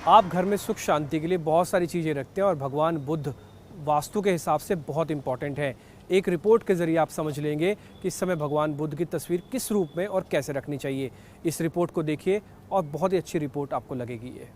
आप घर में सुख शांति के लिए बहुत सारी चीज़ें रखते हैं और भगवान बुद्ध वास्तु के हिसाब से बहुत इंपॉर्टेंट है। एक रिपोर्ट के ज़रिए आप समझ लेंगे कि इस समय भगवान बुद्ध की तस्वीर किस रूप में और कैसे रखनी चाहिए। इस रिपोर्ट को देखिए और बहुत ही अच्छी रिपोर्ट आपको लगेगी ये।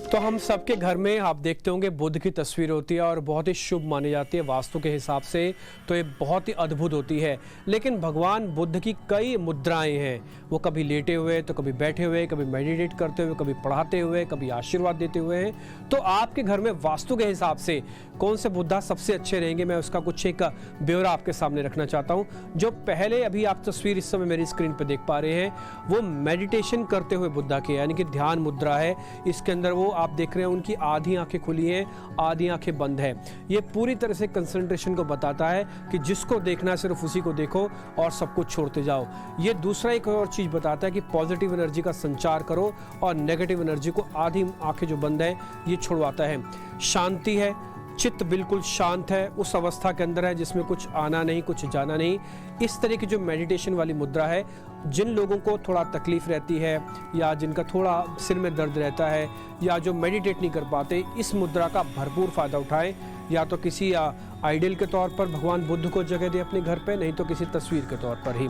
तो हम सबके घर में आप देखते होंगे बुद्ध की तस्वीर होती है और बहुत ही शुभ मानी जाती है वास्तु के हिसाब से। तो ये बहुत ही अद्भुत होती है। लेकिन भगवान बुद्ध की कई मुद्राएं हैं। वो कभी लेटे हुए तो कभी बैठे हुए, कभी मेडिटेट करते हुए, कभी पढ़ाते हुए, कभी आशीर्वाद देते हुए हैं। तो आपके घर में वास्तु के हिसाब से कौन से बुद्धा सबसे अच्छे रहेंगे, मैं उसका कुछ एक ब्यौरा आपके सामने रखना चाहता हूँ। जो पहले अभी आप तस्वीर इस समय मेरी स्क्रीन पर देख पा रहे हैं वो मेडिटेशन करते हुए बुद्धा की, यानी कि ध्यान मुद्रा है। इसके अंदर वो आप देख रहे हैं उनकी आधी आंखें खुली हैं, आधी आंखें बंद है। ये पूरी तरह से कंसंट्रेशन को बताता है कि जिसको देखना है सिर्फ उसी को देखो और सब कुछ छोड़ते जाओ। ये दूसरा एक और चीज बताता है कि पॉजिटिव एनर्जी का संचार करो और नेगेटिव एनर्जी को आधी आंखें जो बंद है ये छुड़वाता है। शांति है, चित्त बिल्कुल शांत है, उस अवस्था के अंदर है जिसमें कुछ आना नहीं, कुछ जाना नहीं। इस तरह की जो मेडिटेशन वाली मुद्रा है, जिन लोगों को थोड़ा तकलीफ रहती है या जिनका थोड़ा सिर में दर्द रहता है या जो मेडिटेट नहीं कर पाते, इस मुद्रा का भरपूर फायदा उठाएं। या तो किसी आइडियल के तौर पर भगवान बुद्ध को जगह दे अपने घर पे, नहीं तो किसी तस्वीर के तौर पर ही।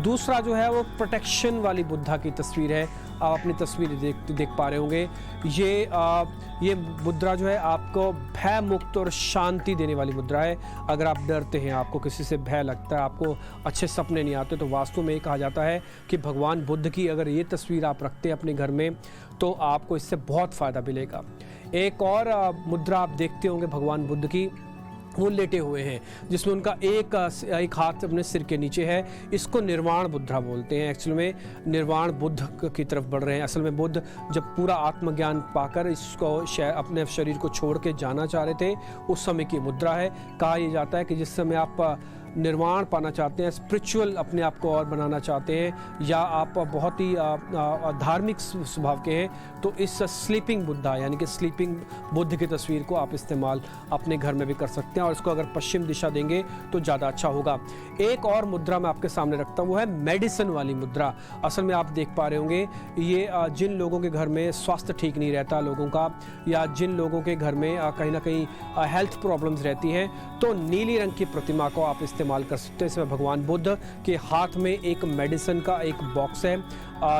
दूसरा जो है वो प्रोटेक्शन वाली बुद्धा की तस्वीर है। आप अपनी तस्वीर देख पा रहे होंगे। ये मुद्रा जो है आपको भय मुक्त और शांति देने वाली मुद्रा है। अगर आप डरते हैं, आपको किसी से भय लगता है, आपको अच्छे सपने नहीं आते, तो वास्तु में कहा जाता है कि भगवान बुद्ध की अगर ये तस्वीर आप रखते हैं अपने घर में तो आपको इससे बहुत फ़ायदा मिलेगा। एक और मुद्रा आप देखते होंगे भगवान बुद्ध की, वो लेटे हुए हैं जिसमें उनका एक हाथ अपने सिर के नीचे है। इसको निर्वाण मुद्रा बोलते हैं। एक्चुअल में निर्वाण बुद्ध की तरफ बढ़ रहे हैं। असल में बुद्ध जब पूरा आत्मज्ञान पाकर इसको अपने शरीर को छोड़ के जाना चाह रहे थे, उस समय की मुद्रा है। कहा यह जाता है कि जिस समय आप निर्वाण पाना चाहते हैं, स्पिरिचुअल अपने आप को और बनाना चाहते हैं, या आप बहुत ही धार्मिक स्वभाव के हैं, तो इस स्लीपिंग बुद्धा यानी कि स्लीपिंग बुद्ध की तस्वीर को आप इस्तेमाल अपने घर में भी कर सकते हैं और इसको अगर पश्चिम दिशा देंगे तो ज़्यादा अच्छा होगा। एक और मुद्रा मैं आपके सामने रखता हूँ, वो है मेडिसिन वाली मुद्रा। असल में आप देख पा रहे होंगे ये जिन लोगों के घर में स्वास्थ्य ठीक नहीं रहता लोगों का, या जिन लोगों के घर में कहीं ना कहीं हेल्थ प्रॉब्लम्स रहती हैं, तो नीली रंग की प्रतिमा को आप इस्तेमाल कर सकते हैं। इसमें भगवान बुद्ध के हाथ में एक मेडिसिन का एक बॉक्स है,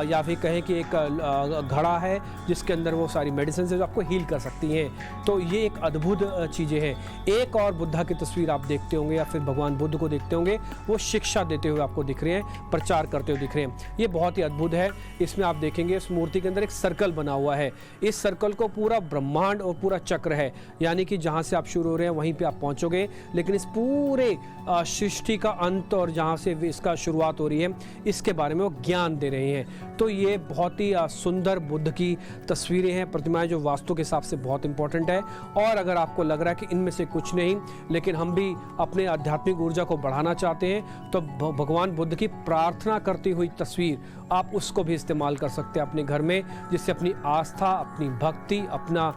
या फिर कहें कि एक घड़ा है जिसके अंदर वो सारी मेडिसिन है जो आपको हील कर सकती हैं। तो ये एक अद्भुत चीज़ें हैं। एक और बुद्धा की तस्वीर आप देखते होंगे या फिर भगवान बुद्ध को देखते होंगे, वो शिक्षा देते हुए आपको दिख रहे हैं, प्रचार करते हुए दिख रहे हैं। ये बहुत ही अद्भुत है। इसमें आप देखेंगे इस मूर्ति के अंदर एक सर्कल बना हुआ है। इस सर्कल को पूरा ब्रह्मांड और पूरा चक्र है, यानी कि जहाँ से आप शुरू हो रहे हैं वहीं पर आप पहुँचोगे, लेकिन इस पूरे सृष्टि का अंत और जहाँ से इसका शुरुआत हो रही है इसके बारे में वो ज्ञान दे रहे हैं। तो ये बहुत ही सुंदर बुद्ध की तस्वीरें हैं, प्रतिमाएं, जो वास्तु के हिसाब से बहुत इंपॉर्टेंट है। और अगर आपको लग रहा है कि इनमें से कुछ नहीं, लेकिन हम भी अपने आध्यात्मिक ऊर्जा को बढ़ाना चाहते हैं, तो भगवान बुद्ध की प्रार्थना करती हुई तस्वीर आप उसको भी इस्तेमाल कर सकते हैं अपने घर में, जिससे अपनी आस्था, अपनी भक्ति, अपना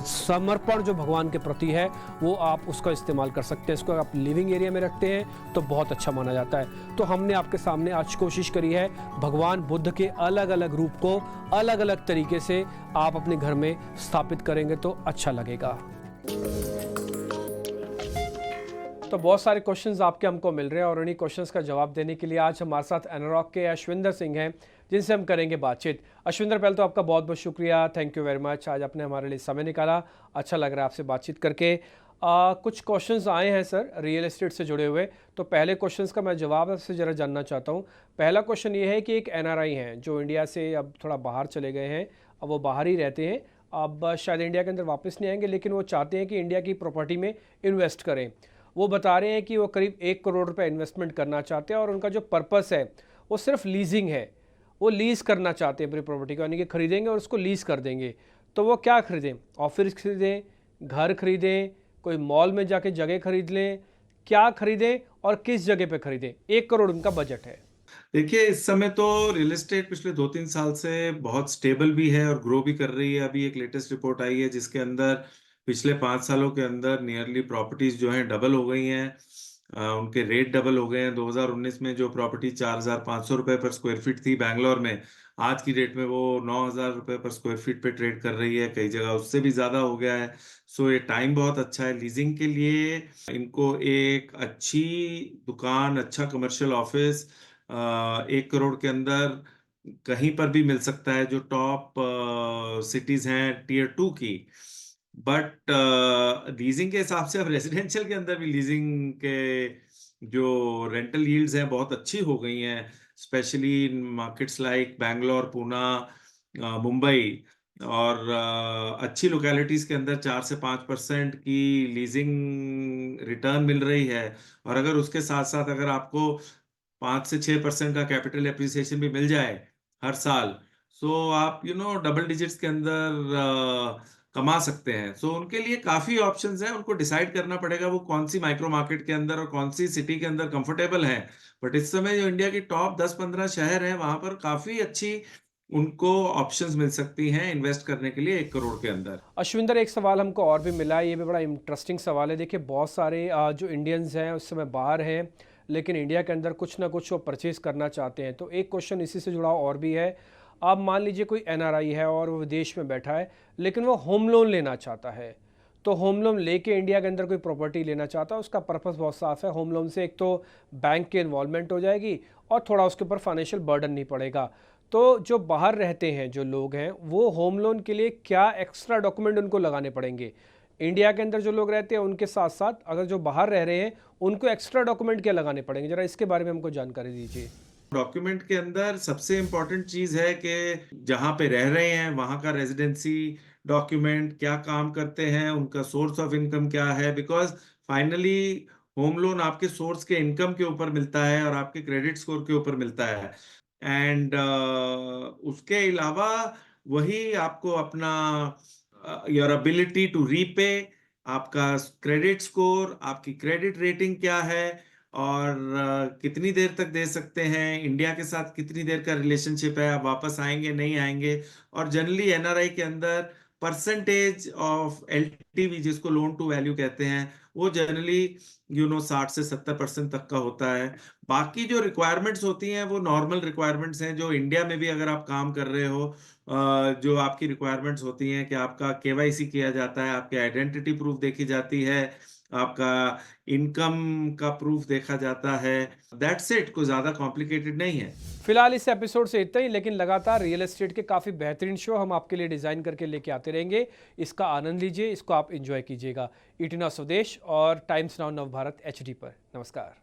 समर्पण जो भगवान के प्रति है वो आप उसका इस्तेमाल कर सकते हैं। इसको आप लिविंग एरिया में रखते हैं तो बहुत अच्छा माना जाता है। तो हमने आपके सामने आज कोशिश करी है भगवान बुद्ध के अलग अलग रूप को अलग अलग तरीके से आप अपने घर में स्थापित करेंगे तो अच्छा लगेगा। तो बहुत सारे क्वेश्चंस आपके हमको मिल रहे हैं और उन्हीं क्वेश्चंस का जवाब देने के लिए आज हमारे साथ एनरॉक के अश्विंदर सिंह हैं, जिनसे हम करेंगे बातचीत। अश्विंदर, पहले तो आपका बहुत बहुत शुक्रिया, थैंक यू वेरी मच, आज आपने हमारे लिए समय निकाला। अच्छा लग रहा है आपसे बातचीत करके। कुछ क्वेश्चंस आए हैं सर रियल एस्टेट से जुड़े हुए, तो पहले क्वेश्चंस का मैं जवाब आपसे ज़रा जानना चाहता हूँ। पहला क्वेश्चन ये है कि एक एनआरआई हैं जो इंडिया से अब थोड़ा बाहर चले गए हैं, अब वो बाहर ही रहते हैं, अब शायद इंडिया के अंदर वापस नहीं आएंगे, लेकिन वो चाहते हैं कि इंडिया की प्रॉपर्टी में इन्वेस्ट करें। वो बता रहे हैं कि वो करीब 1 करोड़ रुपए इन्वेस्टमेंट करना चाहते हैं और उनका जो पर्पस है वो सिर्फ लीजिंग है। वो लीज़ करना चाहते हैं अपनी प्रॉपर्टी को, यानी कि खरीदेंगे और उसको लीज़ कर देंगे। तो वो क्या खरीदें? ऑफिस खरीदें, घर खरीदें, कोई मॉल में जाके जगह खरीद लें, क्या खरीदें और किस जगह पे खरीदें? 1 करोड़ उनका बजट है। देखिए, इस समय तो रियल एस्टेट पिछले 2-3 साल से बहुत स्टेबल भी है और ग्रो भी कर रही है। अभी एक लेटेस्ट रिपोर्ट आई है जिसके अंदर पिछले 5 सालों के अंदर नियरली प्रॉपर्टीज़ जो हैं डबल हो गई हैं। उनके रेट डबल हो गए हैं। 2019 में जो प्रॉपर्टी 4,500 रुपए पर स्क्वायर फीट थी बैंगलोर में, आज की डेट में वो 9,000 रुपए पर स्क्वायर फीट पे ट्रेड कर रही है। कई जगह उससे भी ज्यादा हो गया है। सो ये टाइम बहुत अच्छा है लीजिंग के लिए। इनको एक अच्छी दुकान, अच्छा कमर्शियल ऑफिस 1 करोड़ के अंदर कहीं पर भी मिल सकता है, जो टॉप सिटीज हैं टीयर 2 की। बट लीजिंग के हिसाब से अब रेजिडेंशियल के अंदर भी लीजिंग के जो रेंटल यील्ड्स हैं बहुत अच्छी हो गई हैं, specially in markets like Bangalore, Poona, Mumbai और अच्छी लोकेलिटीज के अंदर 4 से 5% की लीजिंग रिटर्न मिल रही है। और अगर उसके साथ साथ अगर आपको 5 से 6% का कैपिटल एप्रिसिएशन भी मिल जाए हर साल, सो आप डबल डिजिट्स के अंदर कमा सकते हैं। सो उनके लिए काफी ऑप्शंस हैं, उनको डिसाइड करना पड़ेगा वो कौन सी माइक्रो मार्केट के अंदर और कौन सी सिटी के अंदर कंफर्टेबल है। बट इस समय जो इंडिया की टॉप 10-15 शहर हैं वहां पर काफी अच्छी उनको ऑप्शंस मिल सकती हैं इन्वेस्ट करने के लिए 1 करोड़ के अंदर। अश्विंदर, एक सवाल हमको और भी मिला है, ये भी बड़ा इंटरेस्टिंग सवाल है। देखिए, बहुत सारे जो इंडियंस हैं उस समय बाहर हैं, लेकिन इंडिया के अंदर कुछ ना कुछ वो परचेज करना चाहते हैं। तो एक क्वेश्चन इसी से जुड़ा और भी है। आप मान लीजिए कोई एनआरआई है और वो विदेश में बैठा है, लेकिन वो होम लोन लेना चाहता है। तो होम लोन लेके इंडिया के अंदर कोई प्रॉपर्टी लेना चाहता है, उसका पर्पस बहुत साफ है। होम लोन से एक तो बैंक की इन्वॉल्वमेंट हो जाएगी और थोड़ा उसके ऊपर फाइनेंशियल बर्डन नहीं पड़ेगा। तो जो बाहर रहते हैं जो लोग हैं, वो होम लोन के लिए क्या एक्स्ट्रा डॉक्यूमेंट उनको लगाने पड़ेंगे? इंडिया के अंदर जो लोग रहते हैं उनके साथ साथ अगर जो बाहर रह रहे हैं उनको एक्स्ट्रा डॉक्यूमेंट क्या लगाने पड़ेंगे? जरा इसके बारे में हमको जानकारी दीजिए। डॉक्यूमेंट के अंदर सबसे इम्पोर्टेंट चीज है कि जहां पे रह रहे हैं वहां का रेजिडेंसी डॉक्यूमेंट, क्या काम करते हैं, उनका सोर्स ऑफ इनकम क्या है। बिकॉज फाइनली होम लोन आपके सोर्स के इनकम के ऊपर मिलता है और आपके क्रेडिट स्कोर के ऊपर मिलता है। एंड उसके अलावा वही आपको अपना योर एबिलिटी टू रीपे, आपका क्रेडिट स्कोर, आपकी क्रेडिट रेटिंग क्या है और कितनी देर तक दे सकते हैं, इंडिया के साथ कितनी देर का रिलेशनशिप है, आप वापस आएंगे नहीं आएंगे। और जनरली एनआरआई के अंदर परसेंटेज ऑफ एलटीवी, जिसको लोन टू वैल्यू कहते हैं, वो जनरली 60 से 70% तक का होता है। बाकी जो रिक्वायरमेंट्स होती हैं वो नॉर्मल रिक्वायरमेंट्स हैं, जो इंडिया में भी अगर आप काम कर रहे हो, जो आपकी रिक्वायरमेंट्स होती हैं कि आपका केवाईसी किया जाता है, आपकी आइडेंटिटी प्रूफ देखी जाती है, आपका इनकम का प्रूफ देखा जाता है। दैट्स इट, कोई ज्यादा कॉम्प्लिकेटेड नहीं है। फिलहाल इस एपिसोड से इतना ही, लेकिन लगातार रियल एस्टेट के काफ़ी बेहतरीन शो हम आपके लिए डिज़ाइन करके लेके आते रहेंगे। इसका आनंद लीजिए, इसको आप इंजॉय कीजिएगा। ईटीना स्वदेश और टाइम्स नाउ नवभारत HD पर। नमस्कार।